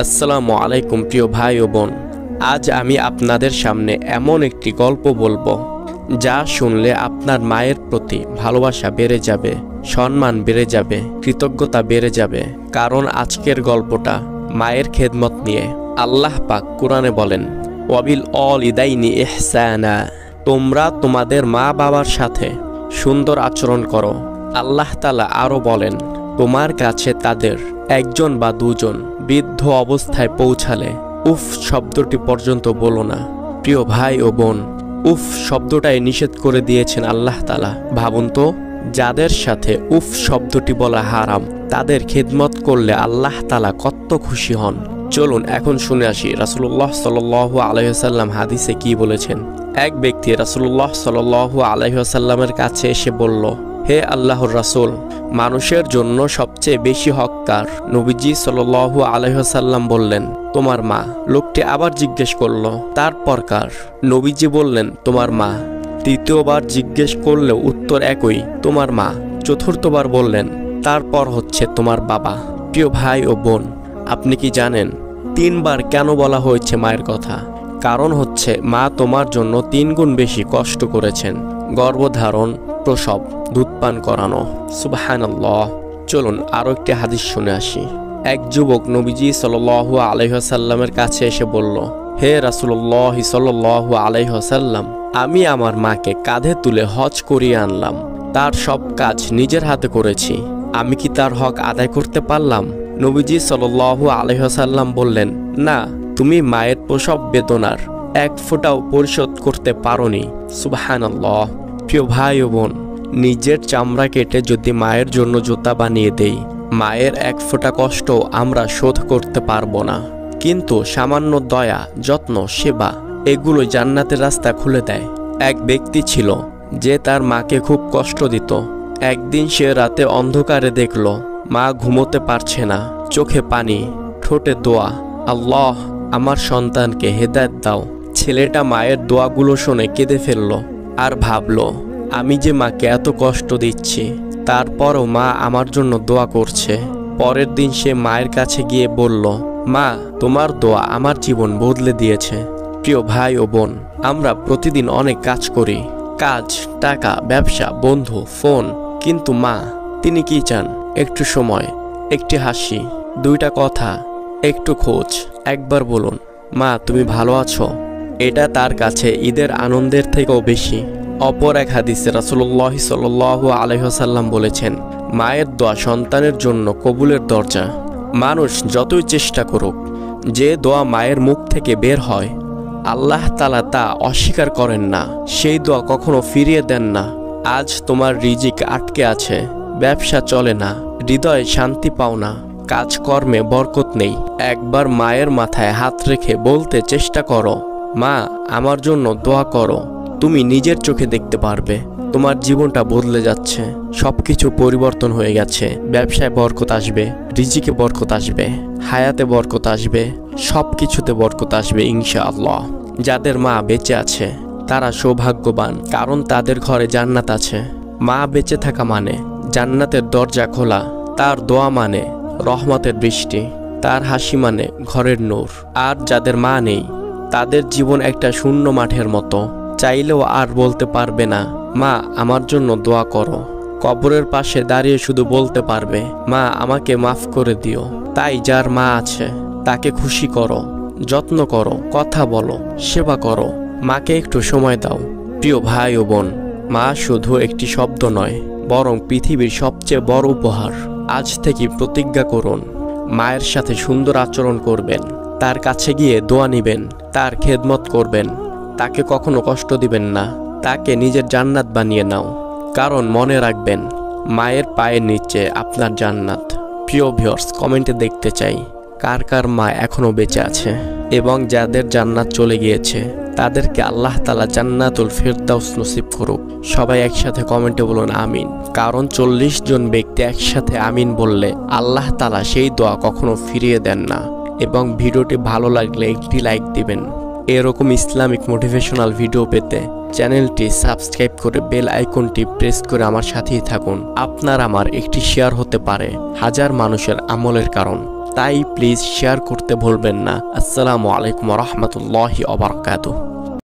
আসসালামু আলাইকুম প্রিয় ভাই ও বোন। আজ আমি আপনাদের সামনে এমন একটি গল্প বলবো যা শুনলে আপনার মায়ের প্রতি ভালোবাসা বেড়ে যাবে, সম্মান বেড়ে যাবে, কৃতজ্ঞতা বেড়ে যাবে। কারণ আজকের গল্পটা মায়ের খেদমত নিয়ে। আল্লাহ পাক কুরআনে বলেন, ওয়াবিল ওয়ালিদাইনি ইহসানা, তোমরা তোমাদের মা বাবার সাথে সুন্দর আচরণ করো। আল্লাহ তাআলা আরও বলেন, তোমার কাছে তাদের একজন বা দুজন বৃদ্ধ অবস্থায় পৌঁছালে উফ শব্দটি পর্যন্ত বলো না। প্রিয় ভাই ও বোন, উফ শব্দটাই নিষেধ করে দিয়েছেন আল্লাহ তাআলা। ভাবুন তো, যাদের সাথে উফ শব্দটি বলা হারাম, তাদের খেদমত করলে আল্লাহ তাআলা কত খুশি হন। চলুন এখন শুনে আসি রাসূলুল্লাহ সাল্লাল্লাহু আলাইহি ওয়াসাল্লাম হাদিসে কি বলেছেন। এক ব্যক্তি রাসূলুল্লাহ সাল্লাল্লাহু আলাইহি ওয়াসাল্লামের কাছে এসে বলল, হে আল্লাহর রাসূল, মানুষের জন্য সবচেয়ে বেশি হকদার। নবীজি সাল্লাল্লাহু আলাইহি ওয়াসাল্লাম বললেন, তোমার মা। লোকটি আবার জিজ্ঞেস করলো, তারপর কার? নবীজি বললেন, তোমার মা। তৃতীয়বার জিজ্ঞেস করলেও উত্তর একই, তোমার মা। চতুর্থবার বললেন, তারপর হচ্ছে তোমার বাবা। প্রিয় ভাই ও বোন, আপনি কি জানেন 3 বার কেন বলা হয়েছে মায়ের কথা? কারণ হচ্ছে মা তোমার জন্য 3 গুণ বেশি কষ্ট করেছেন। গর্ভধারণ, প্রসব, দুধ পান করানো। সুবহানাল্লাহ। চলুন আরও একটি হাদিস শুনে আসি। এক যুবক নবীজি সাল্লাল্লাহু আলাইহি ওয়াসাল্লামের কাছে এসে বলল, হে রাসূলুল্লাহ সাল্লাল্লাহু আলাইহি ওয়াসাল্লাম, আমি আমার মাকে কাঁধে তুলে হজ করিয়ে আনলাম। তার সব কাজ নিজের হাতে করেছি। আমি কি তার হক আদায় করতে পারলাম? নবীজি সাল্লাল্লাহু আলাইহি ওয়াসাল্লাম বললেন, না, তুমি মায়ের প্রসব বেদনার 1 ফোঁটাও পরিশোধ করতে পারোনি। সুবহানাল্লাহ। প্রিয় ভাই ও বোন, নিজের চামড়া কেটে যদি মায়ের জন্য জুতা বানিয়ে দেই, মায়ের 1 ফোঁটা কষ্ট আমরা শোধ করতে পারবো না। কিন্তু সামান্য দয়া, যত্ন, সেবা, এগুলো জান্নাতের রাস্তা খুলে দেয়। এক ব্যক্তি ছিল যে তার মাকে খুব কষ্ট দিত। একদিন সে রাতে অন্ধকারে দেখল মা ঘুমোতে পারছে না, চোখে পানি, ঠোঁটে দোয়া, আল্লাহ আমার সন্তানকে হেদায়েত দাও। ছেলেটা মায়ের দোয়াগুলো শুনে কেঁদে ফেলল আর ভাবল, আমি যে মাকে এত কষ্ট দিচ্ছি, তারপরও মা আমার জন্য দোয়া করছে। পরের দিন সে মায়ের কাছে গিয়ে বলল, মা, তোমার দোয়া আমার জীবন বদলে দিয়েছে। প্রিয় ভাই ও বোন, আমরা প্রতিদিন অনেক কাজ করি, কাজ, টাকা, ব্যবসা, বন্ধু, ফোন। কিন্তু মা, তিনি কি চান? একটু সময়, একটি হাসি, 2টা কথা, একটু খোঁজ। একবার বলুন, মা তুমি ভালো আছো। এটা তার কাছে ঈদের আনন্দের থেকেও বেশি। অপর এক হাদিসে রাসূলুল্লাহ সাল্লাল্লাহু আলাইহি ওয়াসাল্লাম বলেছেন, মায়ের দোয়া সন্তানের জন্য কবুলের দরজা। মানুষ যতই চেষ্টা করুক, যে দোয়া মায়ের মুখ থেকে বের হয়, আল্লাহ তাআলা তা অস্বীকার করেন না। সেই দোয়া কখনো ফিরিয়ে দেন না। আজ তোমার রিজিক আটকে আছে, ব্যবসা চলে না, হৃদয়ে শান্তি পাও না, কাজকর্মে বরকত নেই। একবার মায়ের মাথায় হাত রেখে বলতে চেষ্টা করো, মা আমার জন্য দোয়া করো। তুমি নিজের চোখে দেখতে পারবে তোমার জীবনটা বদলে যাচ্ছে, সবকিছু পরিবর্তন হয়ে গেছে। ব্যবসায় বরকত আসবে, রিজিকে বরকত আসবে, হায়াতে বরকত আসবে, সবকিছুতে বরকত আসবে ইনশাআল্লাহ। যাদের মা বেঁচে আছে তারা সৌভাগ্যবান, কারণ তাদের ঘরে জান্নাত আছে। মা বেঁচে থাকা মানে জান্নাতের দরজা খোলা, তার দোয়া মানে রহমতের বৃষ্টি, তার হাসি মানে ঘরের নূর। আর যাদের মা নেই, তাদের জীবন একটা শূন্য মাঠের মতো। চাইলেও আর বলতে পারবে না, মা আমার জন্য দোয়া করো। কবরের পাশে দাঁড়িয়ে শুধু বলতে পারবে, মা আমাকে মাফ করে দিও। তাই যার মা আছে তাকে খুশি করো, যত্ন করো, কথা বলো, সেবা করো। মাকে একটু সময় দাও। প্রিয় ভাই ও বোন, মা শুধু একটি শব্দ নয়, বরং পৃথিবীর সবচেয়ে বড় উপহার। আজ থেকে প্রতিজ্ঞা করুন, মায়ের সাথে সুন্দর আচরণ করবেন, তার কাছে গিয়ে দোয়া নিবেন, তার খেদমত করবেন, তাকে কখনো কষ্ট দিবেন না। তাকে নিজের জান্নাত বানিয়ে নাও। কারণ মনে রাখবেন, মায়ের পায়ের নিচে আপনার জান্নাত। প্রিয় ভিউয়ার্স, কমেন্টে দেখতে চাই কার কার মা এখনো বেঁচে আছে, এবং যাদের জান্নাত চলে গিয়েছে তাদেরকে আল্লাহ তাআলা জান্নাতুল ফেরদাউস নসিব করুক। সবাই একসাথে কমেন্টে বলুন আমিন। কারণ 40 জন ব্যক্তি একসাথে আমিন বললে আল্লাহ তাআলা সেই দোয়া কখনো ফিরিয়ে দেন না। এবং ভিডিওটি ভালো লাগলে একটি লাইক দিবেন। এরকম ইসলামিক মোটিভেশনাল ভিডিও পেতে চ্যানেলটি সাবস্ক্রাইব করে বেল আইকনটি প্রেস করে আমার সাথেই থাকুন। আপনার আমার একটি শেয়ার হতে পারে হাজার মানুষের আমলের কারণ। তাই প্লিজ শেয়ার করতে ভুলবেন না। আসসালামু আলাইকুম ওয়া রাহমাতুল্লাহি ওয়া বারাকাতুহু।